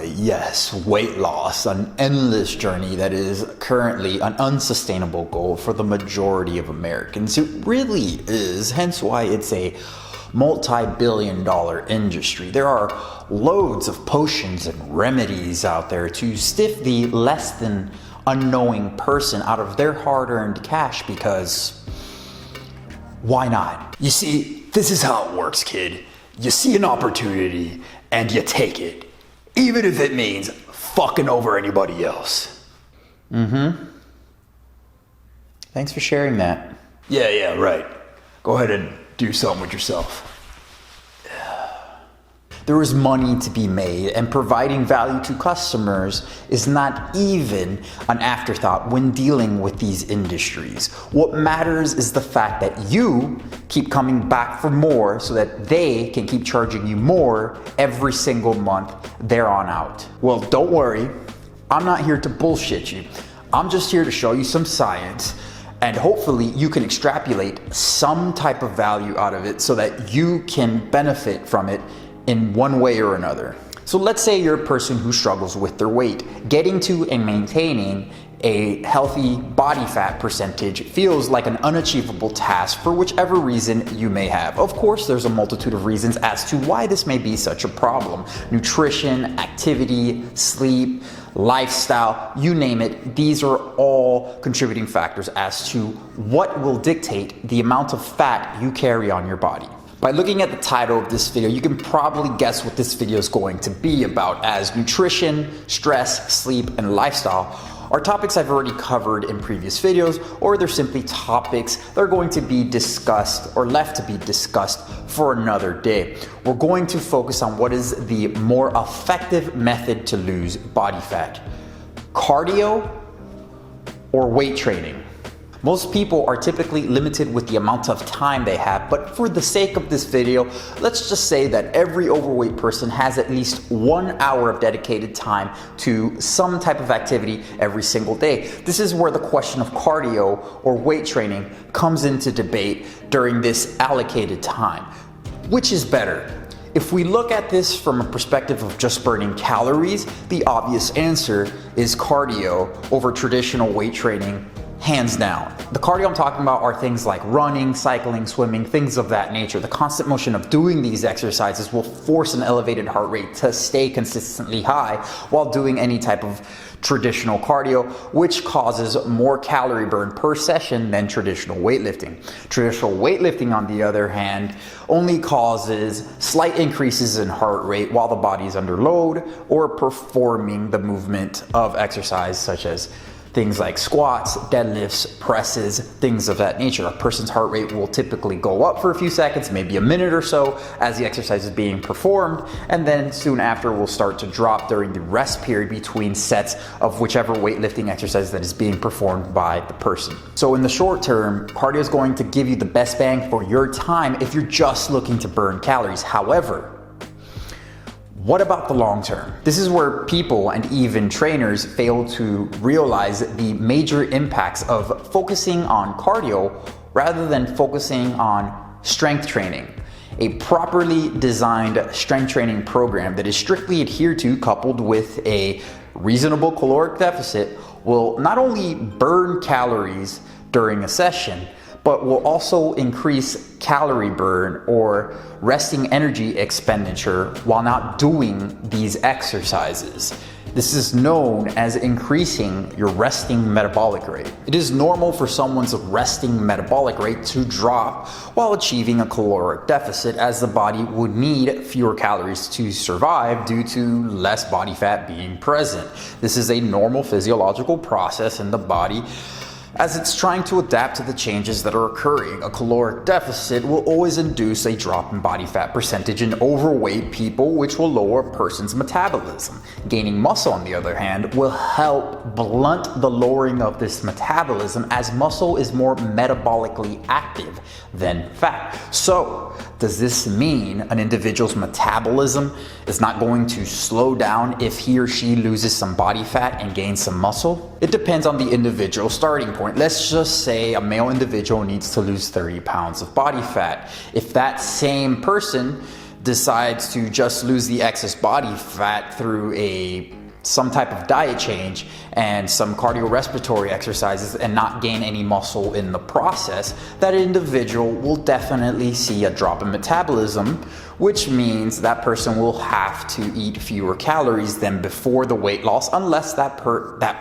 Yes, weight loss, an endless journey that is currently an unsustainable goal for the majority of Americans. It really is, hence why it's a multi-billion-dollar industry. There are loads of potions and remedies out there to stiff the less than unknowing person out of their hard-earned cash because why not? You see, this is how it works, kid. You see an opportunity and you take it, even if it means fucking over anybody else. Thanks for sharing that. Yeah, right. Go ahead and do something with yourself. There is money to be made, and providing value to customers is not even an afterthought when dealing with these industries. What matters is the fact that you keep coming back for more so that they can keep charging you more every single month there on out. Well, don't worry, I'm not here to bullshit you. I'm just here to show you some science, and hopefully you can extrapolate some type of value out of it so that you can benefit from it in one way or another. So let's say you're a person who struggles with their weight. Getting to and maintaining a healthy body fat percentage feels like an unachievable task for whichever reason you may have. Of course, there's a multitude of reasons as to why this may be such a problem. Nutrition, activity, sleep, lifestyle, you name it, these are all contributing factors as to what will dictate the amount of fat you carry on your body. By looking at the title of this video, you can probably guess what this video is going to be about, as nutrition, stress, sleep, and lifestyle are topics I've already covered in previous videos, or they're simply topics that are going to be discussed or left to be discussed for another day. We're going to focus on what is the more effective method to lose body fat: cardio or weight training. Most people are typically limited with the amount of time they have, but for the sake of this video, let's just say that every overweight person has at least 1 hour of dedicated time to some type of activity every single day. This is where the question of cardio or weight training comes into debate during this allocated time. Which is better? If we look at this from a perspective of just burning calories, the obvious answer is cardio over traditional weight training, hands down. The cardio I'm talking about are things like running, cycling, swimming, things of that nature. The constant motion of doing these exercises will force an elevated heart rate to stay consistently high while doing any type of traditional cardio, which causes more calorie burn per session than traditional weightlifting. Traditional weightlifting, on the other hand, only causes slight increases in heart rate while the body is under load or performing the movement of exercise, such as things like squats, deadlifts, presses, things of that nature. A person's heart rate will typically go up for a few seconds, maybe a minute or so, as the exercise is being performed, and then soon after will start to drop during the rest period between sets of whichever weightlifting exercise that is being performed by the person. So in the short term, cardio is going to give you the best bang for your time if you're just looking to burn calories. However, what about the long term? This is where people and even trainers fail to realize the major impacts of focusing on cardio rather than focusing on strength training. A properly designed strength training program that is strictly adhered to, coupled with a reasonable caloric deficit, will not only burn calories during a session, but will also increase calorie burn or resting energy expenditure while not doing these exercises. This is known as increasing your resting metabolic rate. It is normal for someone's resting metabolic rate to drop while achieving a caloric deficit, as the body would need fewer calories to survive due to less body fat being present. This is a normal physiological process in the body as it's trying to adapt to the changes that are occurring. A caloric deficit will always induce a drop in body fat percentage in overweight people, which will lower a person's metabolism. Gaining muscle, on the other hand, will help blunt the lowering of this metabolism, as muscle is more metabolically active than fat. So, does this mean an individual's metabolism is not going to slow down if he or she loses some body fat and gains some muscle? It depends on the individual starting point. Let's just say a male individual needs to lose 30 pounds of body fat. If that same person decides to just lose the excess body fat through some type of diet change and some cardiorespiratory exercises and not gain any muscle in the process, that individual will definitely see a drop in metabolism, which means that person will have to eat fewer calories than before the weight loss, unless that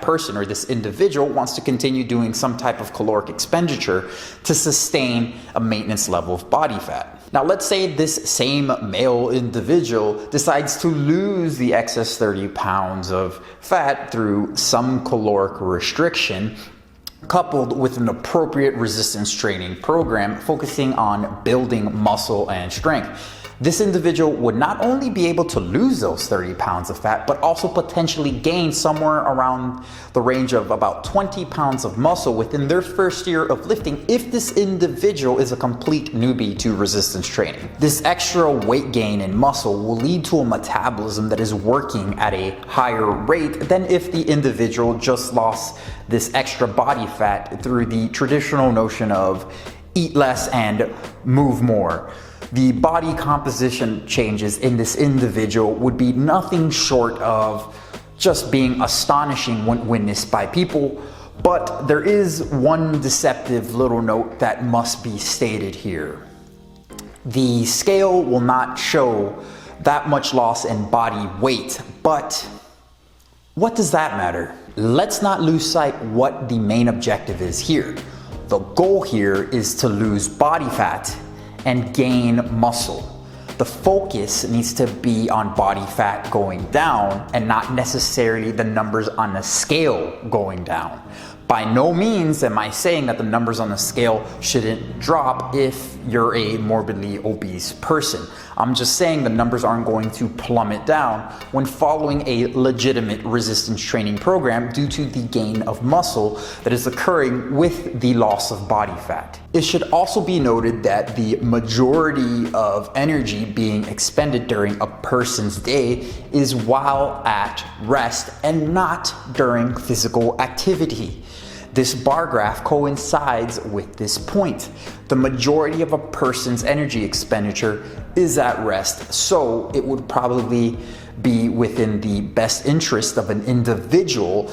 person or this individual wants to continue doing some type of caloric expenditure to sustain a maintenance level of body fat. Now, let's say this same male individual decides to lose the excess 30 pounds of fat through some caloric restriction, coupled with an appropriate resistance training program focusing on building muscle and strength. This individual would not only be able to lose those 30 pounds of fat, but also potentially gain somewhere around the range of about 20 pounds of muscle within their first year of lifting if this individual is a complete newbie to resistance training. This extra weight gain in muscle will lead to a metabolism that is working at a higher rate than if the individual just lost this extra body fat through the traditional notion of eat less and move more. The body composition changes in this individual would be nothing short of just being astonishing when witnessed by people, but there is one deceptive little note that must be stated here. The scale will not show that much loss in body weight, but what does that matter? Let's not lose sight what the main objective is here. The goal here is to lose body fat and gain muscle. The focus needs to be on body fat going down and not necessarily the numbers on the scale going down. By no means am I saying that the numbers on the scale shouldn't drop if you're a morbidly obese person. I'm just saying the numbers aren't going to plummet down when following a legitimate resistance training program due to the gain of muscle that is occurring with the loss of body fat. It should also be noted that the majority of energy being expended during a person's day is while at rest and not during physical activity. This bar graph coincides with this point. The majority of a person's energy expenditure is at rest, so it would probably be within the best interest of an individual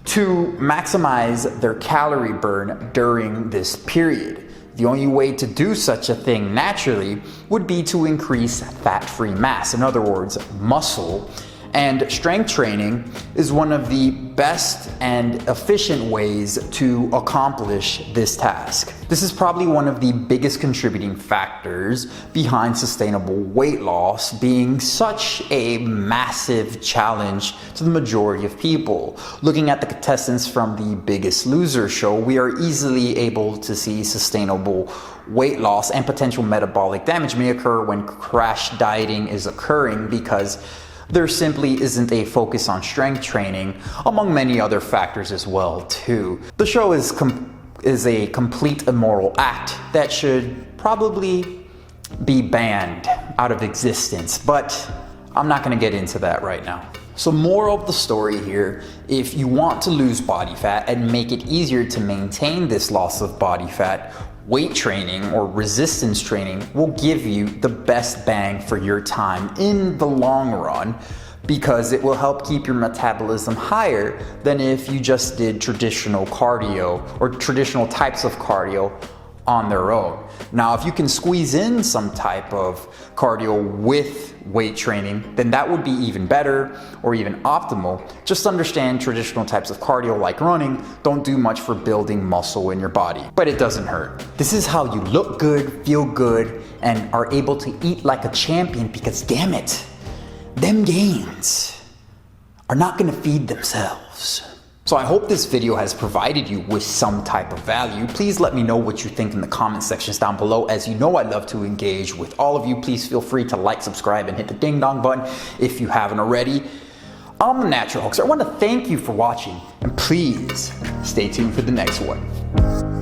to maximize their calorie burn during this period. The only way to do such a thing naturally would be to increase fat-free mass, in other words, muscle. And strength training is one of the best and efficient ways to accomplish this task. This is probably one of the biggest contributing factors behind sustainable weight loss being such a massive challenge to the majority of people. Looking at the contestants from the Biggest Loser show, we are easily able to see sustainable weight loss and potential metabolic damage may occur when crash dieting is occurring because there simply isn't a focus on strength training, among many other factors as well too. The show is a complete immoral act that should probably be banned out of existence, but I'm not going to get into that right now. So moral of the story here, if you want to lose body fat and make it easier to maintain this loss of body fat, weight training or resistance training will give you the best bang for your time in the long run because it will help keep your metabolism higher than if you just did traditional cardio or traditional types of cardio on their own. Now, if you can squeeze in some type of cardio with weight training, then that would be even better or even optimal. Just understand traditional types of cardio like running don't do much for building muscle in your body, but it doesn't hurt. This is how you look good, feel good, and are able to eat like a champion because damn it, them gains are not gonna feed themselves. So I hope this video has provided you with some type of value. Please let me know what you think in the comment sections down below. As you know, I love to engage with all of you. Please feel free to like, subscribe, and hit the ding dong button if you haven't already. I'm the Natural Hoaxer. I want to thank you for watching, and please stay tuned for the next one.